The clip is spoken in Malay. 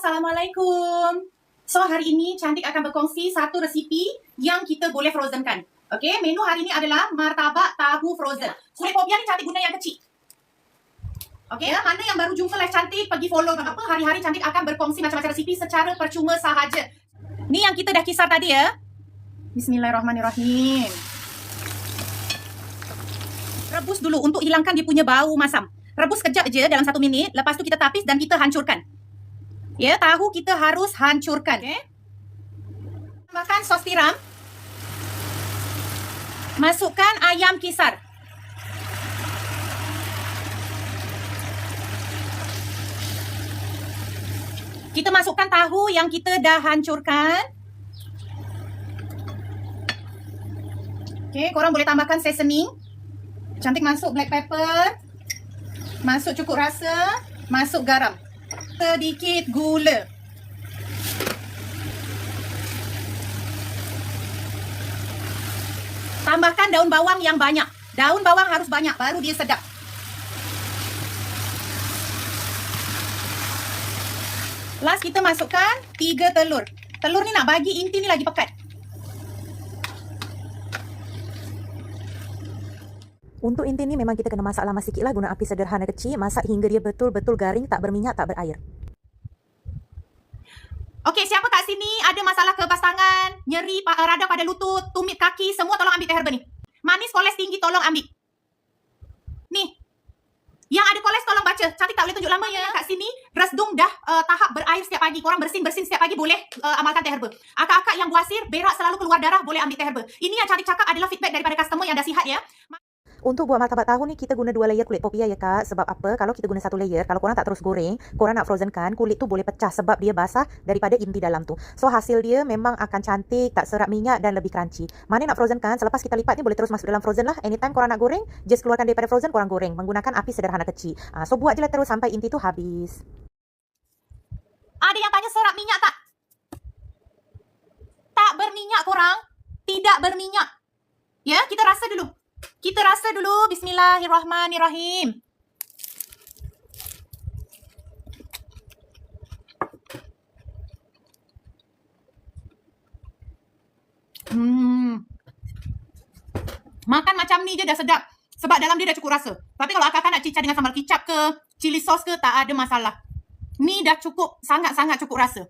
Assalamualaikum. So hari ini Cantik akan berkongsi satu resipi yang kita boleh frozenkan. Okey, menu hari ini adalah martabak tahu frozen. Kulit popia ni Cantik guna yang kecil. Okey, mana yang baru jumpa live Cantik pergi follow apa, hari-hari Cantik akan berkongsi macam-macam resipi secara percuma sahaja. Ni yang kita dah kisar tadi ya. Bismillahirrahmanirrahim. Rebus dulu untuk hilangkan dia punya bau masam. Rebus kejap je dalam 1 minit, lepas tu kita tapis dan kita hancurkan. Ya, tahu kita harus hancurkan. Okay. Tambahkan sos tiram. Masukkan ayam kisar. Kita masukkan tahu yang kita dah hancurkan. Okey, korang boleh tambahkan seasoning. Cantik masuk black pepper. Masuk cukup rasa. Masuk garam. Sedikit gula. Tambahkan daun bawang yang banyak. Daun bawang harus banyak, baru dia sedap. Last kita masukkan 3 telur. Telur ni nak bagi inti ni lagi pekat. Untuk inti ni memang kita kena masak lama sikit lah, guna api sederhana kecil, masak hingga dia betul-betul garing, tak berminyak, tak berair. Okey, siapa kat sini ada masalah kebas tangan, nyeri radang pada lutut, tumit kaki, semua tolong ambil teh herba ni. Manis koles tinggi tolong ambil. Ni. Yang ada koles tolong baca. Cantik tak boleh tunjuk lama ya. Kat sini resdung dah tahap berair setiap pagi. Korang bersin-bersin setiap pagi boleh amalkan teh herba. Akak-akak yang buasir, berak selalu keluar darah boleh ambil teh herba. Ini yang Cantik cakap adalah feedback daripada customer yang dah sihat ya. Untuk buat martabak tahu ni kita guna 2 layer kulit popia ya kak. Sebab apa? Kalau kita guna 1 layer, kalau korang tak terus goreng, korang nak frozenkan, kulit tu boleh pecah sebab dia basah daripada inti dalam tu. So hasil dia memang akan cantik, tak serap minyak dan lebih crunchy. Mana nak frozenkan, selepas kita lipat ni boleh terus masuk dalam frozen lah. Anytime korang nak goreng, just keluarkan daripada frozen, korang goreng menggunakan api sederhana kecil. So buat je lah terus sampai inti tu habis. Ada yang tanya serap minyak tak? Tak berminyak korang. Tidak berminyak. Ya, kita rasa dulu. Kita rasa dulu. Bismillahirrahmanirrahim. Makan macam ni je dah sedap. Sebab dalam dia dah cukup rasa. Tapi kalau akak nak cicah dengan sambal kicap ke, chili sauce ke, tak ada masalah. Ni dah cukup, sangat-sangat cukup rasa.